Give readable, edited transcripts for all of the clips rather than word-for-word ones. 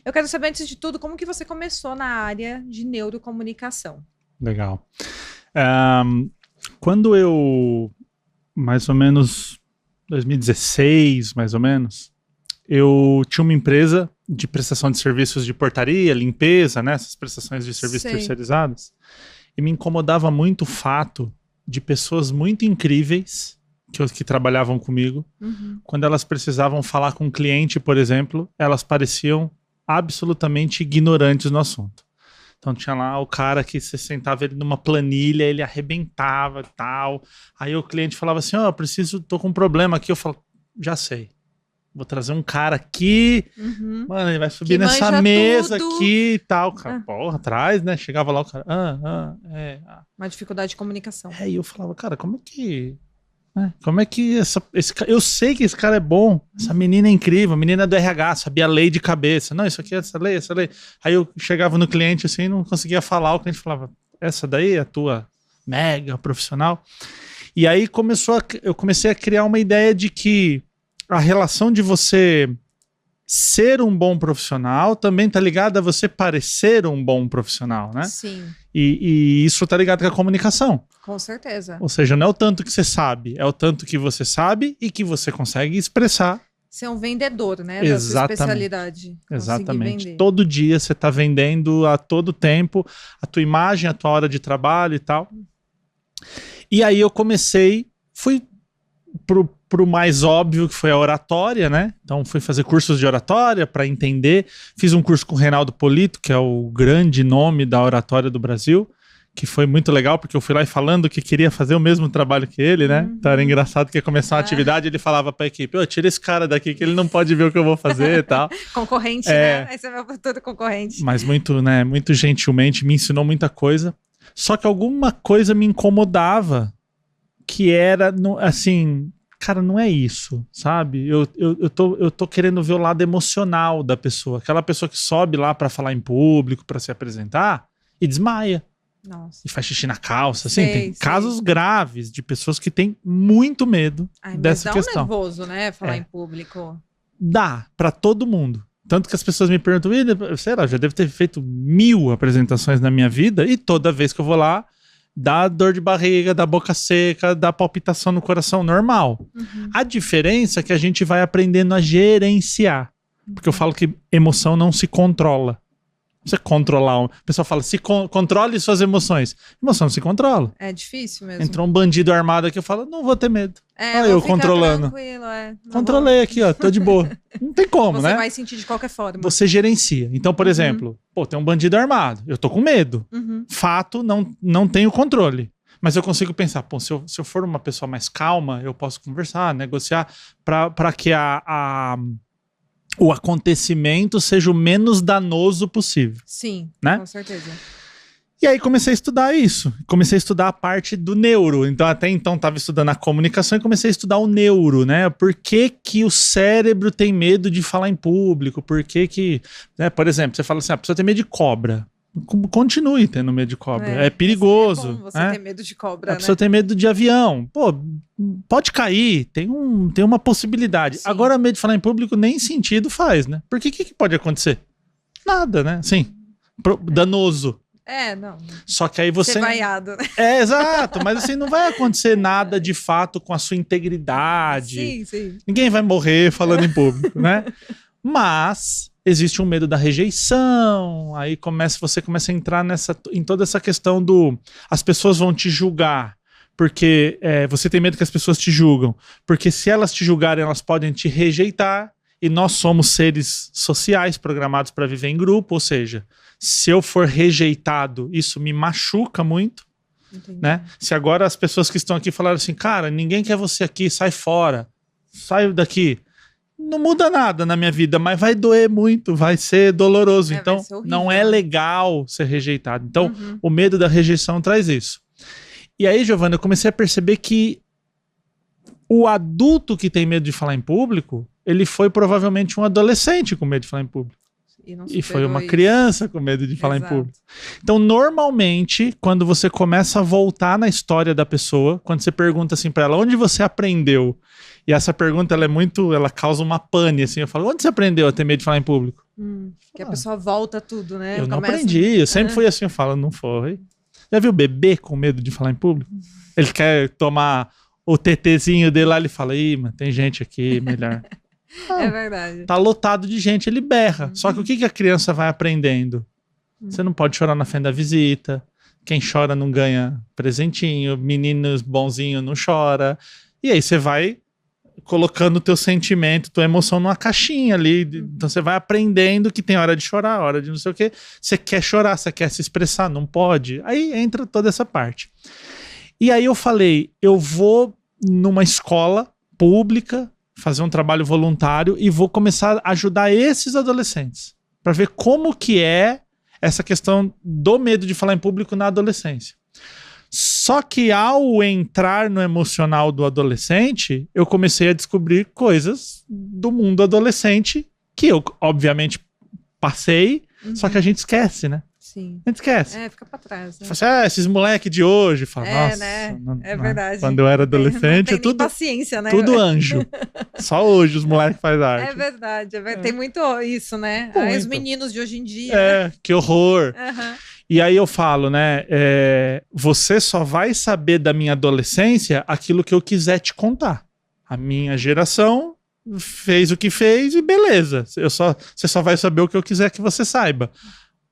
Eu quero saber, antes de tudo, como que você começou na área de neurocomunicação? Legal. Quando eu, mais ou menos 2016, mais ou menos, eu tinha uma empresa de prestação de serviços de portaria, limpeza, né? Essas prestações de serviços Sei. terceirizadas. E me incomodava muito o fato de pessoas muito incríveis que trabalhavam comigo, quando elas precisavam falar com um cliente, por exemplo, elas pareciam absolutamente ignorantes no assunto. Então tinha lá o cara que você sentava ele numa planilha, ele arrebentava e tal. Aí o cliente falava assim, tô com um problema aqui. Eu falo, já sei. Vou trazer um cara aqui, mano, ele vai subir Que nessa manja mesa tudo. aqui e tal. Cara, porra, atrás, né? Chegava lá o cara, Uma dificuldade de comunicação. E eu falava, cara, como é que eu sei que esse cara é bom, essa menina é incrível, a menina é do RH, sabia a lei de cabeça. Não, isso aqui é essa lei. Aí eu chegava no cliente assim, não conseguia falar, o cliente falava, essa daí é a tua mega profissional. E aí eu comecei a criar uma ideia de que a relação de você ser um bom profissional também tá ligada a você parecer um bom profissional, né? Sim. E isso tá ligado com a comunicação. Com certeza. Ou seja, não é o tanto que você sabe, é o tanto que você sabe e que você consegue expressar. Ser um vendedor, né? Exatamente. Da sua especialidade. Exatamente. Vender. Todo dia você tá vendendo a todo tempo a tua imagem, a tua hora de trabalho e tal. E aí eu fui pro mais óbvio, que foi a oratória, né? Então fui fazer cursos de oratória para entender. Fiz um curso com o Reinaldo Polito, que é o grande nome da oratória do Brasil, que foi muito legal, porque eu fui lá e falando que queria fazer o mesmo trabalho que ele, né? Então era engraçado que ia começar uma atividade, ele falava pra equipe, tira esse cara daqui que ele não pode ver o que eu vou fazer e tal. Concorrente, né? Esse é meu futuro concorrente. Mas muito gentilmente me ensinou muita coisa. Só que alguma coisa me incomodava, que era, assim, cara, não é isso, sabe? Eu tô querendo ver o lado emocional da pessoa. Aquela pessoa que sobe lá pra falar em público, pra se apresentar e desmaia. Nossa. E faz xixi na calça, assim, tem casos graves de pessoas que têm muito medo dessa questão. Dá um nervoso, né, falar em público. Dá, pra todo mundo. Tanto que as pessoas me perguntam, sei lá, já devo ter feito 1000 apresentações na minha vida e toda vez que eu vou lá, dá dor de barriga, dá boca seca, dá palpitação no coração, normal. A diferença é que a gente vai aprendendo a gerenciar. Porque eu falo que emoção não se controla. Você controlar. O pessoal fala, controle suas emoções. Emoção não se controla. É difícil mesmo. Entrou um bandido armado aqui, eu falo, não vou ter medo. Olha eu controlando. Controlei aqui, tô de boa. Não tem como, né? Você vai sentir de qualquer forma. Você gerencia. Então, por exemplo, tem um bandido armado. Eu tô com medo. Fato, não tenho controle. Mas eu consigo pensar, se eu for uma pessoa mais calma, eu posso conversar, negociar, para que o acontecimento seja o menos danoso possível. Sim, né? Com certeza. E aí comecei a estudar isso. Comecei a estudar a parte do neuro. Então até então estava estudando a comunicação e comecei a estudar o neuro, né? Por que que o cérebro tem medo de falar em público? Por que né? Por exemplo, você fala assim, a pessoa tem medo de cobra. Continue tendo medo de cobra. É perigoso. É bom você ter medo de cobra, A pessoa tem medo de avião. Pode cair. Tem uma possibilidade. Sim. Agora, medo de falar em público nem sentido faz, né? Porque o que pode acontecer? Nada, né? Sim. Danoso. Não. Só que aí você... Ser vaiado, né? Exato. Mas assim, não vai acontecer nada de fato com a sua integridade. Sim. Ninguém vai morrer falando em público, né? Mas existe um medo da rejeição, aí você começa a entrar em toda essa questão as pessoas vão te julgar, porque você tem medo que as pessoas te julgam, porque se elas te julgarem, elas podem te rejeitar, e nós somos seres sociais programados para viver em grupo, ou seja, se eu for rejeitado, isso me machuca muito. Né? Se agora as pessoas que estão aqui falaram assim, cara, ninguém quer você aqui, sai fora, sai daqui. Não muda nada na minha vida, mas vai doer muito, vai ser doloroso. Então, não é legal ser rejeitado. Então, o medo da rejeição traz isso. E aí, Giovana, eu comecei a perceber que o adulto que tem medo de falar em público, ele foi provavelmente um adolescente com medo de falar em público. E foi uma criança com medo de falar em público. Então, normalmente, quando você começa a voltar na história da pessoa, quando você pergunta assim pra ela, onde você aprendeu? E essa pergunta, ela causa uma pane, assim. Eu falo, onde você aprendeu a ter medo de falar em público? Que a pessoa volta tudo, né? Eu não aprendi, eu sempre fui assim, eu falo, não foi. Já viu o bebê com medo de falar em público? Ele quer tomar o TTzinho dele lá, ele fala, mas tem gente aqui, melhor. É verdade. Tá lotado de gente, ele berra. Só que o que a criança vai aprendendo? Você não pode chorar na frente da visita. Quem chora não ganha presentinho. Meninos bonzinhos não chora. E aí você vai colocando o teu sentimento, tua emoção numa caixinha ali. Então você vai aprendendo que tem hora de chorar, hora de não sei o quê. Você quer chorar, você quer se expressar, não pode. Aí entra toda essa parte. E aí eu falei, eu vou numa escola pública fazer um trabalho voluntário e vou começar a ajudar esses adolescentes para ver como que é essa questão do medo de falar em público na adolescência. Só que ao entrar no emocional do adolescente, eu comecei a descobrir coisas do mundo adolescente que eu, obviamente, passei, só que a gente esquece, né? Sim. A gente esquece. Fica pra trás. Né? Fala assim, esses moleques de hoje. Fala, nossa, né? É verdade. Quando eu era adolescente, não tem paciência, né? Tudo anjo. Só hoje os moleques fazem arte. É verdade. Tem muito isso, né? Os meninos de hoje em dia. Que horror. E aí eu falo, né? Você só vai saber da minha adolescência aquilo que eu quiser te contar. A minha geração fez o que fez e beleza. Você só vai saber o que eu quiser que você saiba.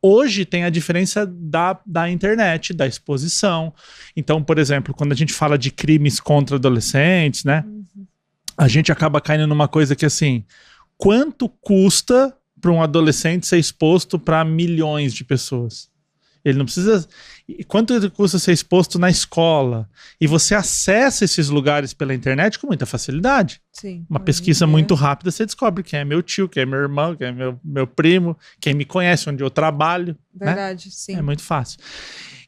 Hoje tem a diferença da internet, da exposição. Então, por exemplo, quando a gente fala de crimes contra adolescentes, né? A gente acaba caindo numa coisa que, assim, quanto custa para um adolescente ser exposto para milhões de pessoas? Ele não precisa... Quanto custa ser exposto na escola? E você acessa esses lugares pela internet com muita facilidade. Sim. Uma pesquisa muito rápida, você descobre quem é meu tio, quem é meu irmão, quem é meu primo, quem me conhece, onde eu trabalho. Verdade, né? sim. É muito fácil.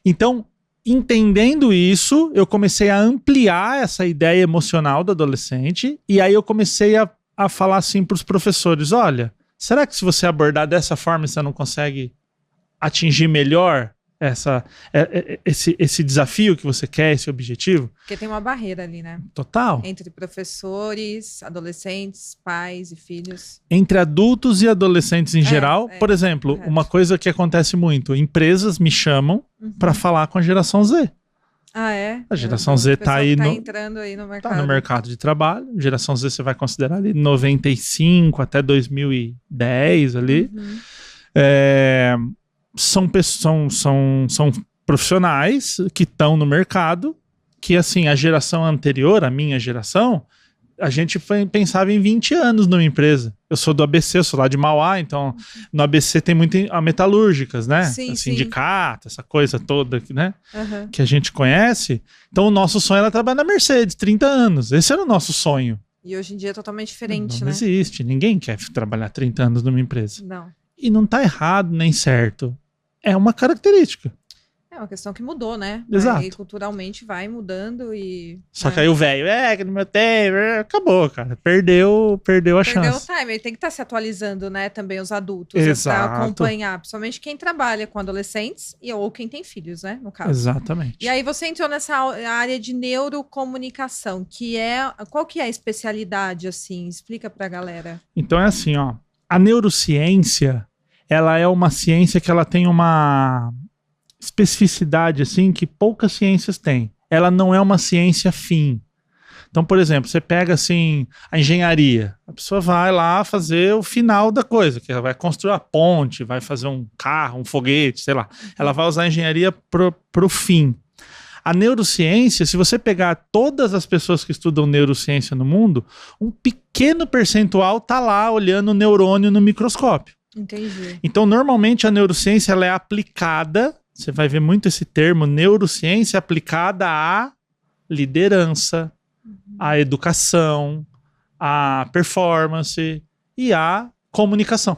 Então, entendendo isso, eu comecei a ampliar essa ideia emocional do adolescente, e aí eu comecei a falar assim para os professores, olha, será que se você abordar dessa forma, você não consegue atingir melhor esse desafio que você quer, esse objetivo? Porque tem uma barreira ali, né? Total. Entre professores, adolescentes, pais e filhos. Entre adultos e adolescentes em geral. Por exemplo, uma coisa que acontece muito, empresas me chamam para falar com a geração Z. Ah, é? A geração Z tá aí entrando aí no mercado. Tá no mercado de trabalho. Geração Z você vai considerar ali 95 até 2010 ali. São profissionais que estão no mercado, que assim, a geração anterior, a minha geração, a gente pensava em 20 anos numa empresa. Eu sou do ABC, eu sou lá de Mauá, então no ABC tem muito a metalúrgicas, né? Sim, sindicato, essa coisa toda, né? Que a gente conhece. Então o nosso sonho era trabalhar na Mercedes, 30 anos. Esse era o nosso sonho. E hoje em dia é totalmente diferente, não né? Não existe, ninguém quer trabalhar 30 anos numa empresa. Não. E não tá errado nem certo. É uma característica. É uma questão que mudou, né? Exato. E culturalmente vai mudando e... Só que aí o velho, que no meu tempo, acabou, cara. Perdeu a chance. Perdeu o time. Ele tem que estar se atualizando, né? Também os adultos. Exato. Para acompanhar. Principalmente quem trabalha com adolescentes ou quem tem filhos, né? No caso. Exatamente. E aí você entrou nessa área de neurocomunicação, que é... Qual que é a especialidade, assim? Explica pra galera. Então é assim, ó. A neurociência, ela é uma ciência que ela tem uma especificidade, assim, que poucas ciências têm. Ela não é uma ciência fim. Então, por exemplo, você pega, assim, a engenharia. A pessoa vai lá fazer o final da coisa, que ela vai construir a ponte, vai fazer um carro, um foguete, sei lá. Ela vai usar a engenharia pro fim. A neurociência, se você pegar todas as pessoas que estudam neurociência no mundo, um pequeno percentual tá lá olhando o neurônio no microscópio. Entendi. Então, normalmente, a neurociência ela é aplicada, você vai ver muito esse termo, neurociência aplicada à liderança, à educação, à performance e à comunicação.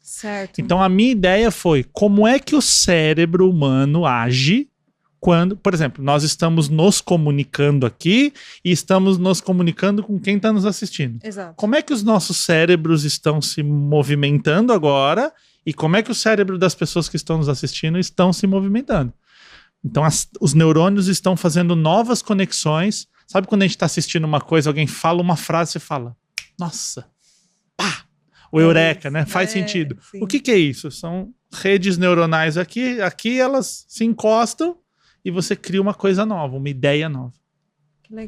Certo. Então, a minha ideia foi, como é que o cérebro humano age quando, por exemplo, nós estamos nos comunicando aqui e estamos nos comunicando com quem está nos assistindo. Exato. Como é que os nossos cérebros estão se movimentando agora e como é que o cérebro das pessoas que estão nos assistindo estão se movimentando? Então, os neurônios estão fazendo novas conexões. Sabe quando a gente tá assistindo uma coisa, alguém fala uma frase, você fala, nossa, pá! O eureka, né? Faz sentido. Sim. O que é isso? São redes neuronais aqui elas se encostam e você cria uma coisa nova, uma ideia nova. Que legal.